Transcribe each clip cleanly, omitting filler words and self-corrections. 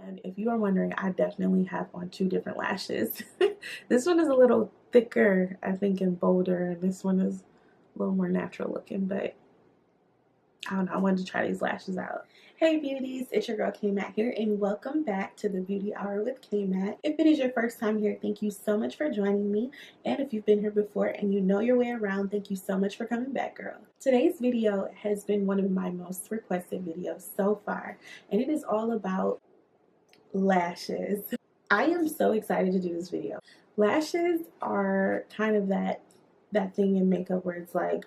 And if you are wondering, I definitely have on two different lashes. This one is a little thicker, I think, and bolder, and this one is a little more natural looking, but I don't know, I wanted to try these lashes out. Hey beauties, it's your girl K-Matt here, and welcome back to the Beauty Hour with K-Matt. If it is your first time here, thank you so much for joining me. And if you've been here before and you know your way around, thank you so much for coming back, girl. Today's video has been one of my most requested videos so far, and it is all about lashes. I am so excited to do this video. Lashes are kind of that thing in makeup where it's like,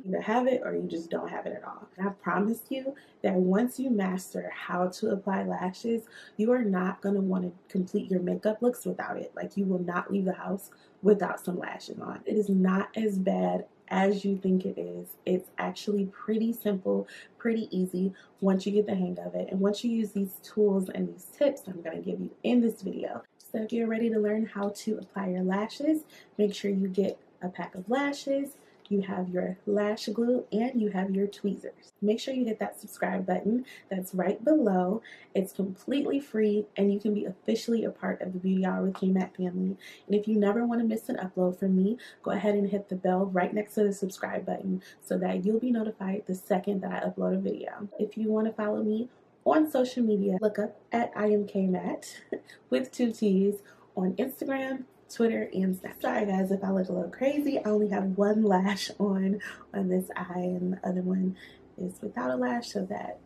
you have it or you just don't have it at all. And I promise you that once you master how to apply lashes, you are not going to want to complete your makeup looks without it. Like, you will not leave the house without some lashes on. It is not as bad as you think it is. It's actually pretty simple, pretty easy once you get the hang of it. And once you use these tools and these tips I'm going to give you in this video. So if you're ready to learn how to apply your lashes, make sure you get a pack of lashes, you have your lash glue, and you have your tweezers. Make sure you hit that subscribe button that's right below. It's completely free, and you can be officially a part of the Beauty Hour with K-Matt family. And if you never want to miss an upload from me, go ahead and hit the bell right next to the subscribe button so that you'll be notified the second that I upload a video. If you want to follow me on social media, look up at I am K-Matt with 2 T's on Instagram, Twitter, and Snapchat. Sorry guys if I look a little crazy. I only have one lash on this eye, and the other one is without a lash so that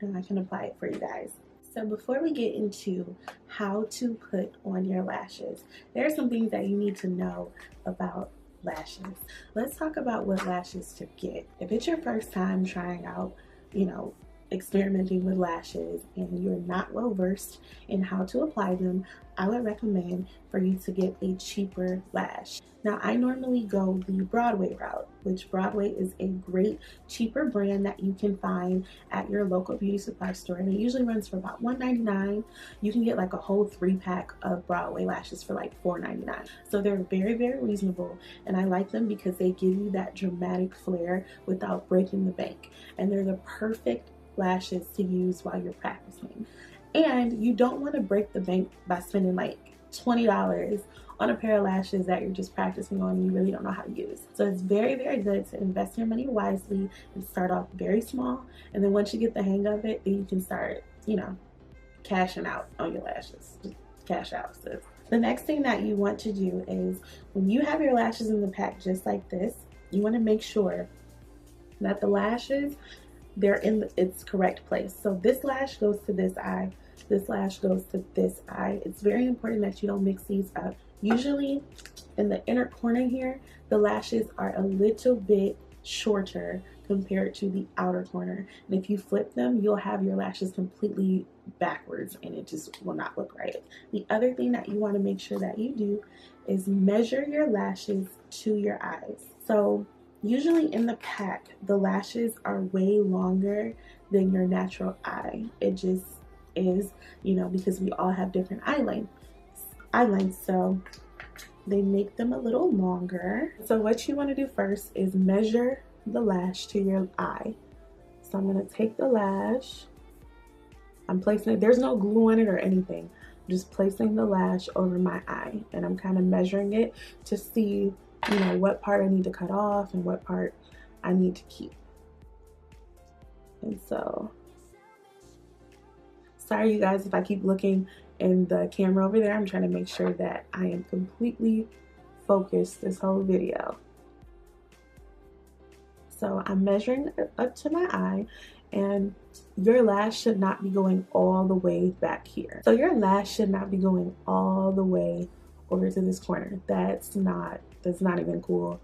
I can apply it for you guys. So before we get into how to put on your lashes, there are some things that you need to know about lashes. Let's talk about what lashes to get. If it's your first time trying out, experimenting with lashes and you're not well versed in how to apply them, I would recommend for you to get a cheaper lash. Now, I normally go the Broadway route, which Broadway is a great cheaper brand that you can find at your local beauty supply store, and it usually runs for about $1.99. You can get like a whole 3-pack of Broadway lashes for like $4.99. So they're very, very reasonable, and I like them because they give you that dramatic flair without breaking the bank, and they're the perfect lashes to use while you're practicing. And you don't want to break the bank by spending like $20 on a pair of lashes that you're just practicing on and you really don't know how to use. So it's very, very good to invest your money wisely and start off very small, and then once you get the hang of it, then you can start, cashing out on your lashes. Just cash out, sis. The next thing that you want to do is, when you have your lashes in the pack just like this, you want to make sure that the lashes, they're in its correct place. So this lash goes to this eye, this lash goes to this eye. It's very important that you don't mix these up. Usually in the inner corner here, the lashes are a little bit shorter compared to the outer corner. And if you flip them, you'll have your lashes completely backwards and it just will not look right. The other thing that you want to make sure that you do is measure your lashes to your eyes. So usually in the pack, the lashes are way longer than your natural eye. It just is, because we all have different eye lengths, so they make them a little longer. So what you want to do first is measure the lash to your eye. So I'm going to take the lash, I'm placing it, there's no glue on it or anything, I'm just placing the lash over my eye, and I'm kind of measuring it to see what part I need to cut off and what part I need to keep. And so, sorry you guys if I keep looking in the camera over there. I'm trying to make sure that I am completely focused this whole video. So I'm measuring up to my eye, and your lash should not be going all the way back here. So your lash should not be going all the way over to this corner. That's not even cool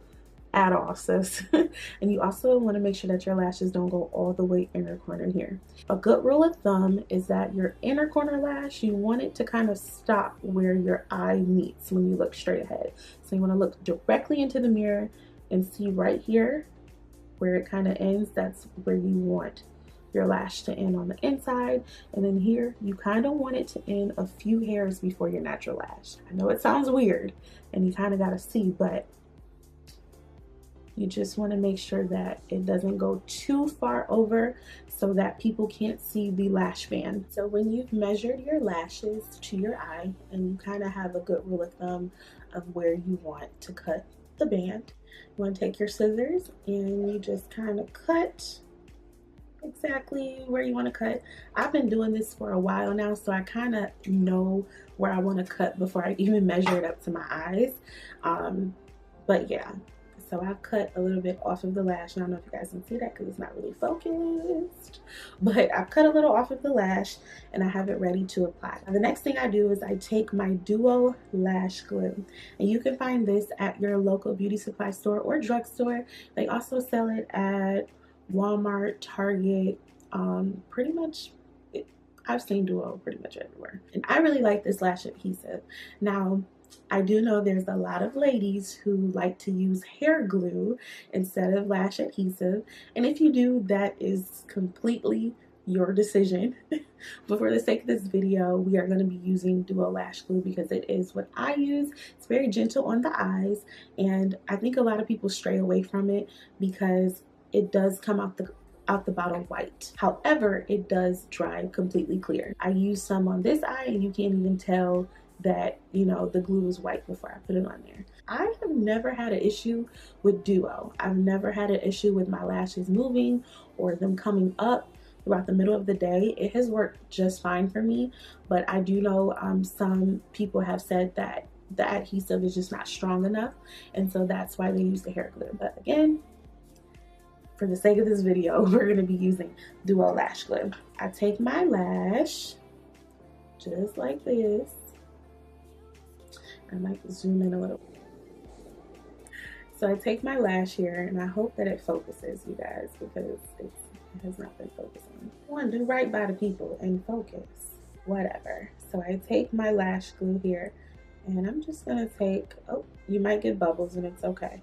at all, sis. And you also want to make sure that your lashes don't go all the way inner corner here. A good rule of thumb is that your inner corner lash, you want it to kind of stop where your eye meets when you look straight ahead. So you want to look directly into the mirror and see right here where it kind of ends. That's where you want your lash to end on the inside, and then here you kind of want it to end a few hairs before your natural lash. I know it sounds weird and you kind of got to see, but You just want to make sure that it doesn't go too far over so that people can't see the lash band. So when you've measured your lashes to your eye and you kind of have a good rule of thumb of where you want to cut the band, you want to take your scissors and you just kind of cut exactly where you want to cut. I've been doing this for a while now, so I kind of know where I want to cut before I even measure it up to my eyes. But yeah, so I've cut a little bit off of the lash. I don't know if you guys can see that because it's not really focused, but I've cut a little off of the lash and I have it ready to apply. Now, the next thing I do is I take my Duo Lash Glue, and you can find this at your local beauty supply store or drugstore. They also sell it at Walmart, Target, pretty much. I've seen Duo pretty much everywhere. And I really like this lash adhesive. Now, I do know there's a lot of ladies who like to use hair glue instead of lash adhesive. And if you do, that is completely your decision. But for the sake of this video, we are going to be using Duo Lash Glue because it is what I use. It's very gentle on the eyes, and I think a lot of people stray away from it because it does come out the bottle white. However, it does dry completely clear. I used some on this eye and you can't even tell that, you know, the glue was white before I put it on there. I have never had an issue with Duo. I've never had an issue with my lashes moving or them coming up throughout the middle of the day. It has worked just fine for me, but I do know some people have said that the adhesive is just not strong enough, and so that's why they use the hair glue. But again, for the sake of this video, we're going to be using Duo Lash Glue. I take my lash just like this. I might zoom in a little. So I take my lash here, and I hope that it focuses, you guys, because it has not been focusing. I want to do right by the people and focus. Whatever. So I take my lash glue here, and I'm just going to take, oh, you might get bubbles, and it's okay.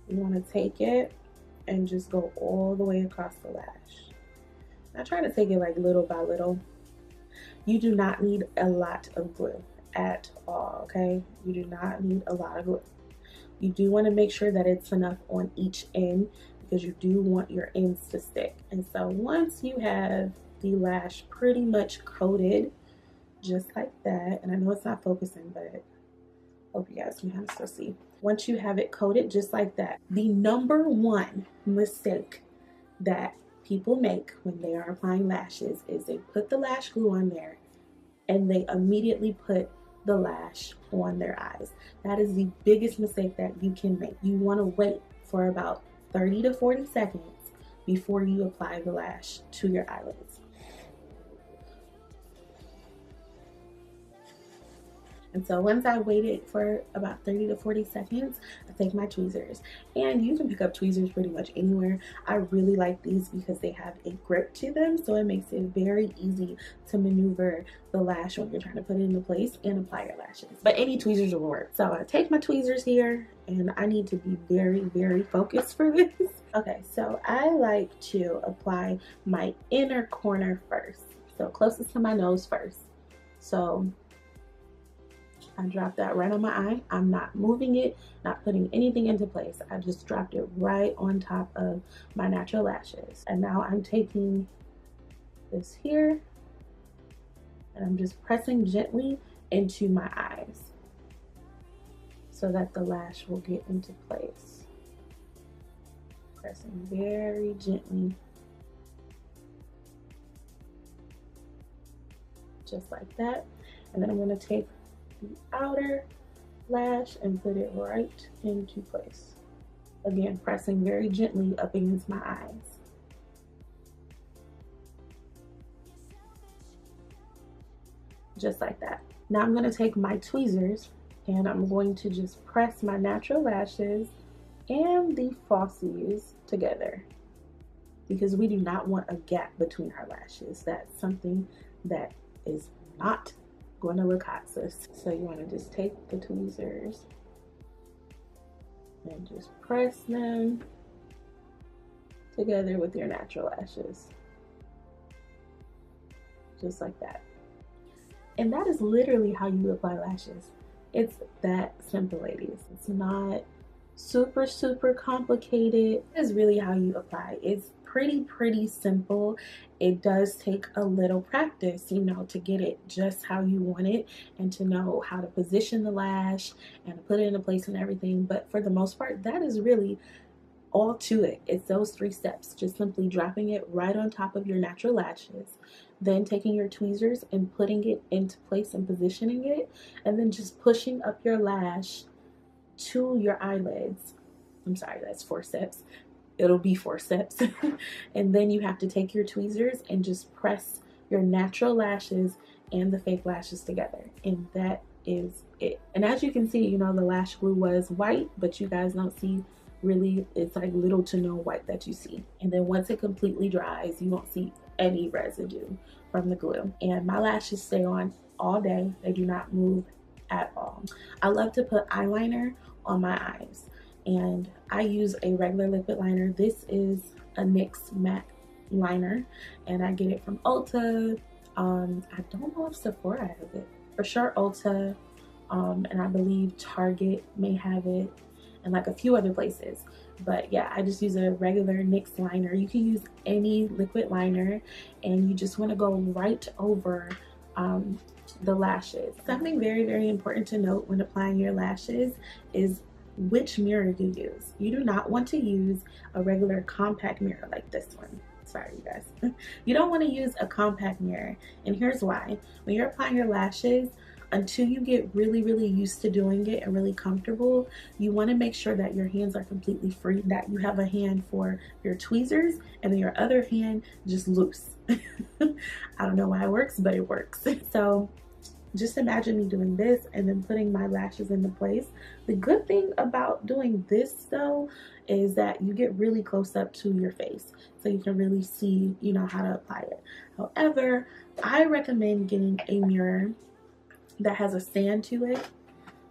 You want to take it and just go all the way across the lash. I try to take it like little by little. You do not need a lot of glue at all, okay? You do not need a lot of glue. You do want to make sure that it's enough on each end because you do want your ends to stick. And so once you have the lash pretty much coated, just like that, and I know it's not focusing, but hope you guys can kind of still see. Once you have it coated just like that, the number one mistake that people make when they are applying lashes is they put the lash glue on there and they immediately put the lash on their eyes. That is the biggest mistake that you can make. You want to wait for about 30 to 40 seconds before you apply the lash to your eyelids. And so once I waited for about 30 to 40 seconds, I take my tweezers. And you can pick up tweezers pretty much anywhere. I really like these because they have a grip to them, so it makes it very easy to maneuver the lash when you're trying to put it into place and apply your lashes. But any tweezers will work. So I take my tweezers here, and I need to be very, very focused for this. Okay, so I like to apply my inner corner first. So closest to my nose first. So I dropped that right on my eye. I'm not moving it, not putting anything into place. I just dropped it right on top of my natural lashes. And now I'm taking this here and I'm just pressing gently into my eyes so that the lash will get into place. Pressing very gently, just like that. And then I'm going to take the outer lash and put it right into place. Again, pressing very gently up against my eyes. Just like that. Now I'm going to take my tweezers and I'm going to just press my natural lashes and the falsies together because we do not want a gap between our lashes. That's something that is not going to look hot, sis. So you want to just take the tweezers and just press them together with your natural lashes. Just like that. And that is literally how you apply lashes. It's that simple, ladies. It's not super complicated. Is really how you apply. It's pretty simple. It does take a little practice, you know, to get it just how you want it and to know how to position the lash and to put it into place and everything. But for the most part, that is really all to it. It's those 3 steps, just simply dropping it right on top of your natural lashes, then taking your tweezers and putting it into place and positioning it, and then just pushing up your lash to your eyelids. I'm sorry, that's 4 steps. It'll be 4 steps. And then you have to take your tweezers and just press your natural lashes and the fake lashes together. And that is it. And as you can see, you know, the lash glue was white, but you guys don't see really, it's like little to no white that you see. And then once it completely dries, you won't see any residue from the glue. And my lashes stay on all day. They do not move at all. I love to put eyeliner on my eyes, and I use a regular liquid liner. This is a NYX matte liner, and I get it from Ulta. I don't know if Sephora has it. For sure Ulta, and I believe Target may have it, and like a few other places. But yeah, I just use a regular NYX liner. You can use any liquid liner, and you just want to go right over the lashes. Something very important to note when applying your lashes is which mirror you use. You do not want to use a regular compact mirror like this one. Sorry, you guys. You don't want to use a compact mirror, and here's why. When you're applying your lashes, until you get really used to doing it and really comfortable, you want to make sure that your hands are completely free, that you have a hand for your tweezers and then your other hand just loose. I don't know why it works, but it works. So just imagine me doing this and then putting my lashes into place. The good thing about doing this though is that you get really close up to your face, so you can really see, you know, how to apply it. However, I recommend getting a mirror that has a stand to it,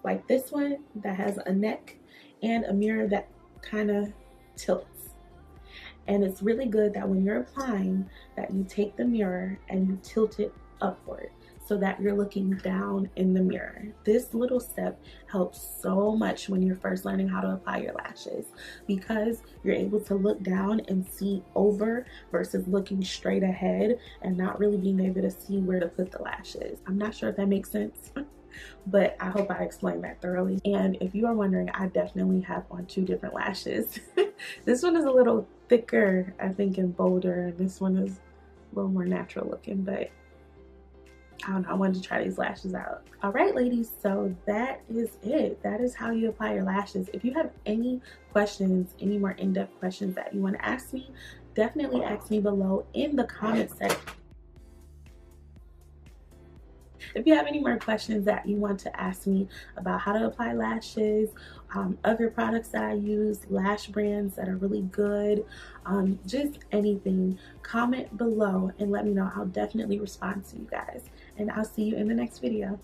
like this one that has a neck, and a mirror that kind of tilts. And it's really good that when you're applying, that you take the mirror and you tilt it upward so that you're looking down in the mirror. This little step helps so much when you're first learning how to apply your lashes, because you're able to look down and see over versus looking straight ahead and not really being able to see where to put the lashes. I'm not sure if that makes sense, but I hope I explained that thoroughly. And if you are wondering, I definitely have on 2 different lashes. This one is a little thicker, I think, and bolder, and this one is a little more natural looking, but I don't know, I wanted to try these lashes out. All right, ladies, so that is it. That is how you apply your lashes. If you have any questions, any more in-depth questions that you want to ask me, definitely ask me below in the comment section. If you have any more questions that you want to ask me about how to apply lashes, other products that I use, lash brands that are really good, just anything, comment below and let me know. I'll definitely respond to you guys. And I'll see you in the next video.